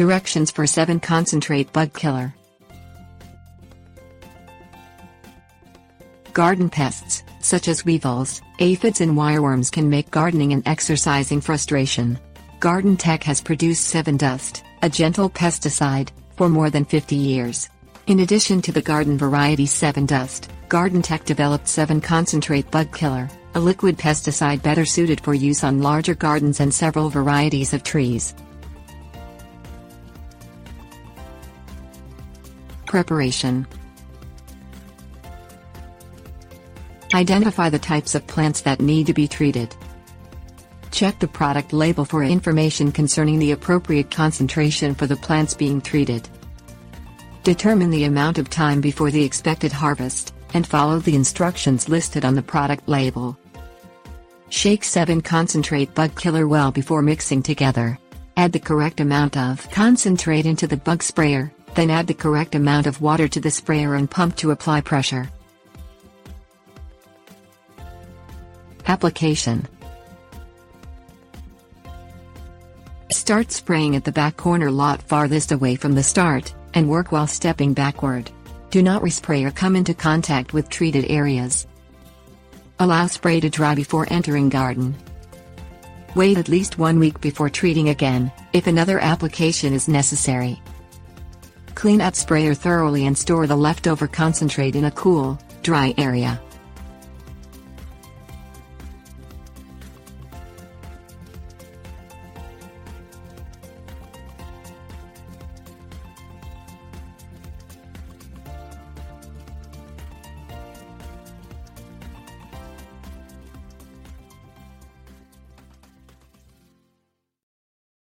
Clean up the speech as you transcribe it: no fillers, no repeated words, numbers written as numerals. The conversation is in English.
Directions for Sevin Concentrate Bug Killer. Garden pests, such as weevils, aphids and wireworms, can make gardening and exercising frustration. Garden Tech has produced Sevin Dust, a gentle pesticide, for more than 50 years. In addition to the garden variety Sevin Dust, Garden Tech developed Sevin Concentrate Bug Killer, a liquid pesticide better suited for use on larger gardens and several varieties of trees. Preparation. Identify the types of plants that need to be treated. Check the product label for information concerning the appropriate concentration for the plants being treated. Determine the amount of time before the expected harvest, and follow the instructions listed on the product label. Shake Sevin Concentrate Bug Killer well before mixing together. Add the correct amount of concentrate into the bug sprayer, then add the correct amount of water to the sprayer and pump to apply pressure. Application. Start spraying at the back corner lot farthest away from the start, and work while stepping backward. Do not respray or come into contact with treated areas. Allow spray to dry before entering garden. Wait at least 1 week before treating again, if another application is necessary. Clean up sprayer thoroughly and store the leftover concentrate in a cool, dry area.